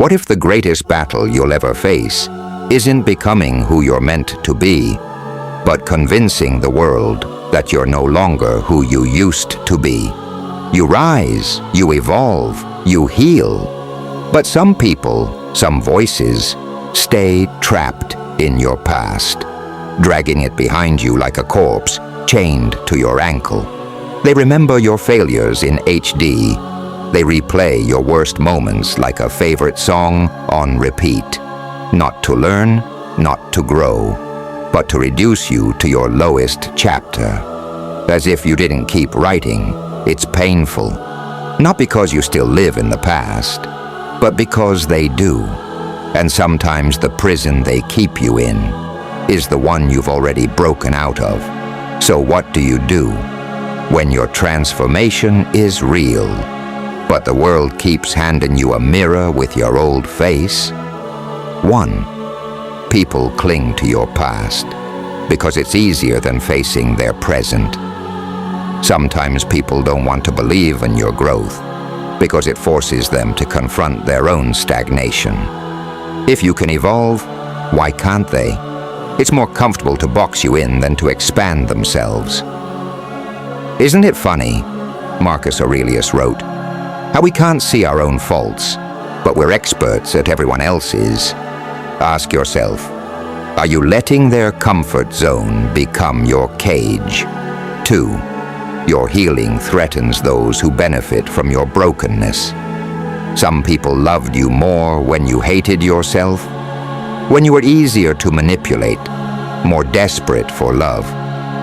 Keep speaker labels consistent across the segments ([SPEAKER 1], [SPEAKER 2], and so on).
[SPEAKER 1] What if the greatest battle you'll ever face isn't becoming who you're meant to be, but convincing the world that you're no longer who you used to be? You rise, you evolve, you heal. But some people, some voices, stay trapped in your past, dragging it behind you like a corpse chained to your ankle. They remember your failures in HD. They replay your worst moments like a favorite song on repeat. Not to learn, not to grow, but to reduce you to your lowest chapter. As if you didn't keep writing, it's painful. Not because you still live in the past, but because they do. And sometimes the prison they keep you in is the one you've already broken out of. So what do you do when your transformation is real, but the world keeps handing you a mirror with your old face? 1. People cling to your past because it's easier than facing their present. Sometimes people don't want to believe in your growth because it forces them to confront their own stagnation. If you can evolve, why can't they? It's more comfortable to box you in than to expand themselves. Isn't it funny, Marcus Aurelius wrote, how we can't see our own faults, but we're experts at everyone else's? Ask yourself, are you letting their comfort zone become your cage? 2. Your healing threatens those who benefit from your brokenness. Some people loved you more when you hated yourself, when you were easier to manipulate, more desperate for love,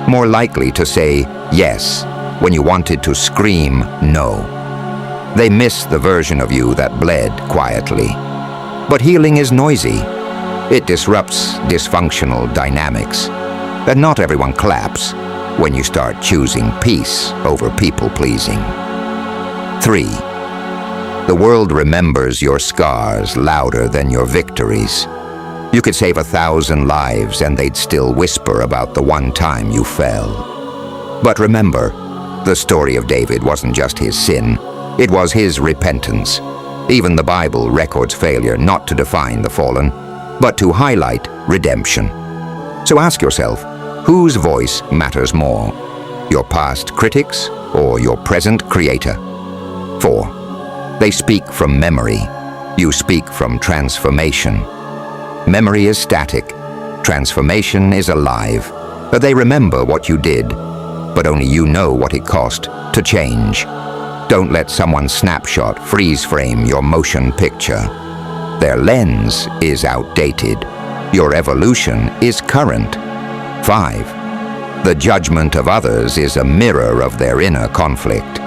[SPEAKER 1] more likely to say yes when you wanted to scream no. They miss the version of you that bled quietly. But healing is noisy. It disrupts dysfunctional dynamics. And not everyone claps when you start choosing peace over people-pleasing. 3. The world remembers your scars louder than your victories. You could save 1,000 lives and they'd still whisper about the one time you fell. But remember, the story of David wasn't just his sin, it was his repentance. Even the Bible records failure not to define the fallen, but to highlight redemption. So ask yourself, whose voice matters more? Your past critics or your present creator? 4. They speak from memory. You speak from transformation. Memory is static. Transformation is alive. But they remember what you did, but only you know what it cost to change. Don't let someone's snapshot freeze frame your motion picture. Their lens is outdated. Your evolution is current. 5. The judgment of others is a mirror of their inner conflict.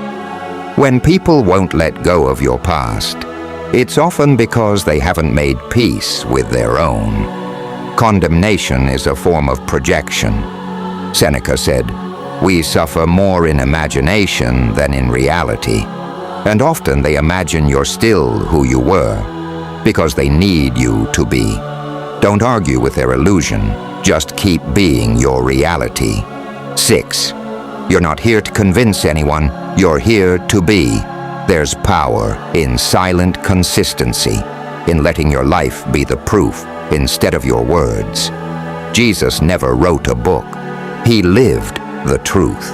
[SPEAKER 1] When people won't let go of your past, it's often because they haven't made peace with their own. Condemnation is a form of projection. Seneca said, "We suffer more in imagination than in reality." And often they imagine you're still who you were, because they need you to be. Don't argue with their illusion, just keep being your reality. 6. You're not here to convince anyone, you're here to be. There's power in silent consistency, in letting your life be the proof instead of your words. Jesus never wrote a book, he lived the truth.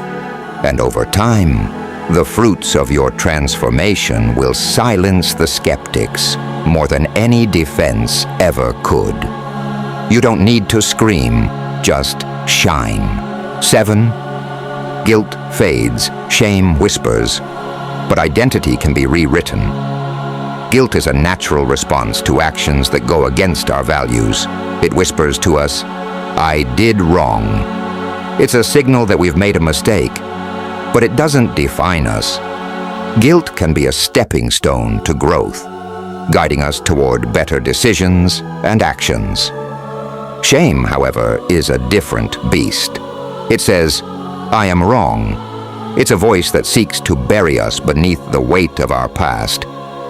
[SPEAKER 1] And over time, the fruits of your transformation will silence the skeptics more than any defense ever could. You don't need to scream, just shine. 7. Guilt fades, shame whispers, but identity can be rewritten. Guilt is a natural response to actions that go against our values. It whispers to us, "I did wrong." It's a signal that we've made a mistake, but it doesn't define us. Guilt can be a stepping stone to growth, guiding us toward better decisions and actions. Shame, however, is a different beast. It says, "I am wrong." It's a voice that seeks to bury us beneath the weight of our past,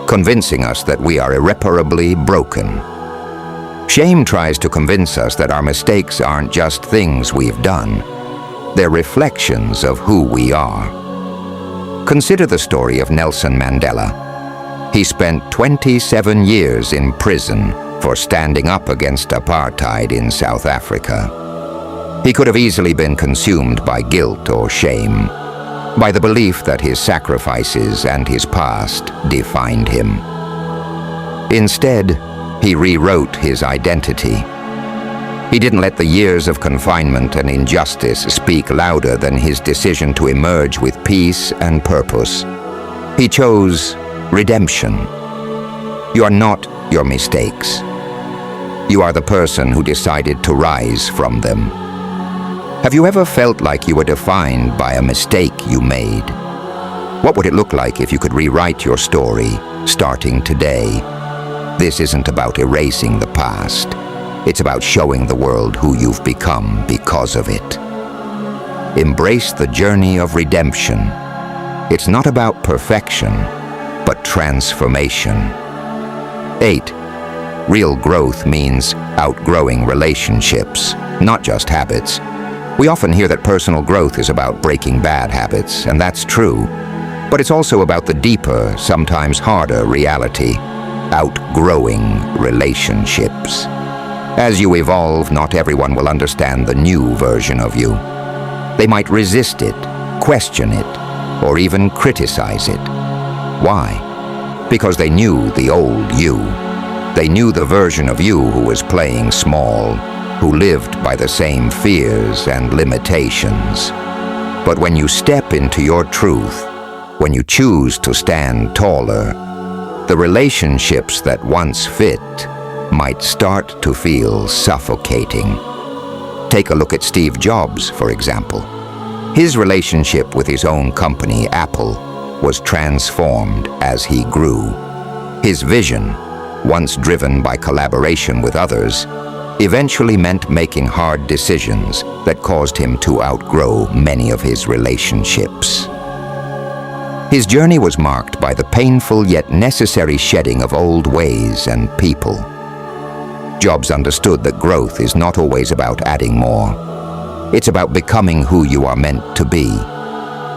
[SPEAKER 1] convincing us that we are irreparably broken. Shame tries to convince us that our mistakes aren't just things we've done. They're reflections of who we are. Consider the story of Nelson Mandela. He spent 27 years in prison for standing up against apartheid in South Africa. He could have easily been consumed by guilt or shame, by the belief that his sacrifices and his past defined him. Instead, he rewrote his identity. He didn't let the years of confinement and injustice speak louder than his decision to emerge with peace and purpose. He chose redemption. You are not your mistakes. You are the person who decided to rise from them. Have you ever felt like you were defined by a mistake you made? What would it look like if you could rewrite your story, starting today? This isn't about erasing the past. It's about showing the world who you've become because of it. Embrace the journey of redemption. It's not about perfection, but transformation. 8. Real growth means outgrowing relationships, not just habits. We often hear that personal growth is about breaking bad habits, and that's true. But it's also about the deeper, sometimes harder reality, outgrowing relationships. As you evolve, not everyone will understand the new version of you. They might resist it, question it, or even criticize it. Why? Because they knew the old you. They knew the version of you who was playing small, who lived by the same fears and limitations. But when you step into your truth, when you choose to stand taller, the relationships that once fit might start to feel suffocating. Take a look at Steve Jobs, for example. His relationship with his own company, Apple, was transformed as he grew. His vision, once driven by collaboration with others, eventually meant making hard decisions that caused him to outgrow many of his relationships. His journey was marked by the painful yet necessary shedding of old ways and people. Jobs understood that growth is not always about adding more. It's about becoming who you are meant to be,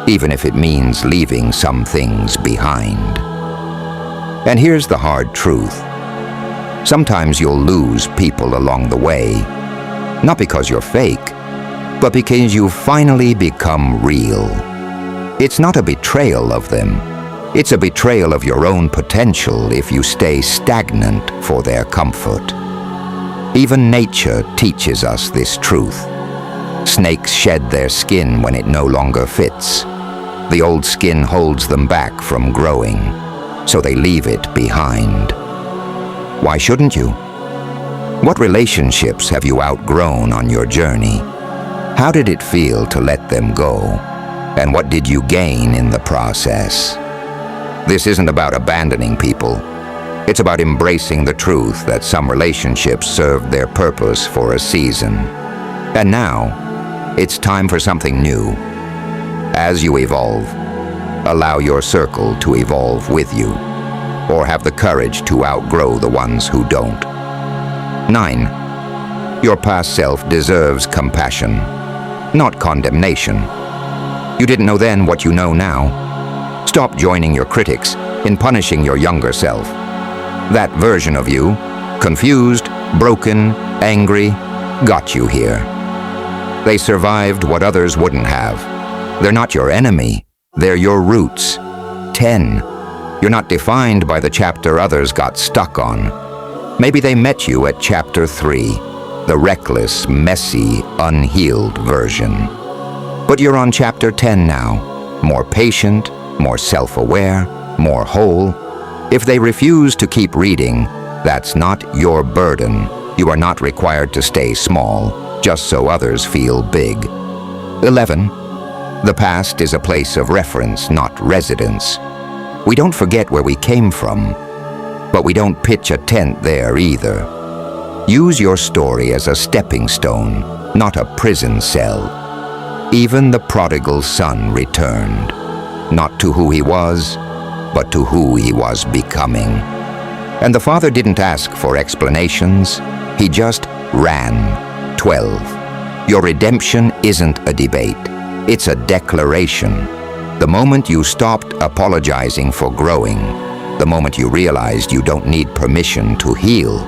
[SPEAKER 1] even if it means leaving some things behind. And here's the hard truth. Sometimes you'll lose people along the way, not because you're fake, but because you've finally become real. It's not a betrayal of them. It's a betrayal of your own potential if you stay stagnant for their comfort. Even nature teaches us this truth. Snakes shed their skin when it no longer fits. The old skin holds them back from growing, so they leave it behind. Why shouldn't you? What relationships have you outgrown on your journey? How did it feel to let them go? And what did you gain in the process? This isn't about abandoning people. It's about embracing the truth that some relationships served their purpose for a season. And now, it's time for something new. As you evolve, allow your circle to evolve with you, or have the courage to outgrow the ones who don't. 9. Your past self deserves compassion, not condemnation. You didn't know then what you know now. Stop joining your critics in punishing your younger self. That version of you, confused, broken, angry, got you here. They survived what others wouldn't have. They're not your enemy, they're your roots. 10. You're not defined by the chapter others got stuck on. Maybe they met you at chapter 3, the reckless, messy, unhealed version. But you're on chapter 10 now, more patient, more self-aware, more whole. If they refuse to keep reading, that's not your burden. You are not required to stay small, just so others feel big. 11. The past is a place of reference, not residence. We don't forget where we came from, but we don't pitch a tent there either. Use your story as a stepping stone, not a prison cell. Even the prodigal son returned, not to who he was, but to who he was becoming. And the father didn't ask for explanations, he just ran. 12. Your redemption isn't a debate, it's a declaration. The moment you stopped apologizing for growing, the moment you realized you don't need permission to heal.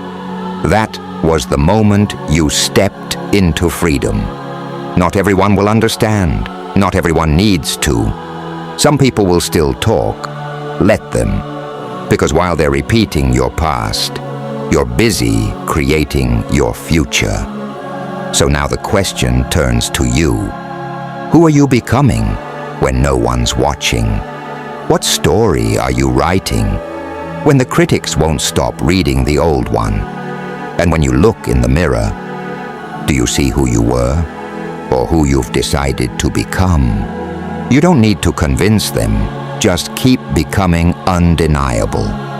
[SPEAKER 1] That was the moment you stepped into freedom. Not everyone will understand. Not everyone needs to. Some people will still talk. Let them. Because while they're repeating your past, you're busy creating your future. So now the question turns to you. Who are you becoming when no one's watching? What story are you writing when the critics won't stop reading the old one? And when you look in the mirror, do you see who you were or who you've decided to become? You don't need to convince them. Just keep becoming undeniable.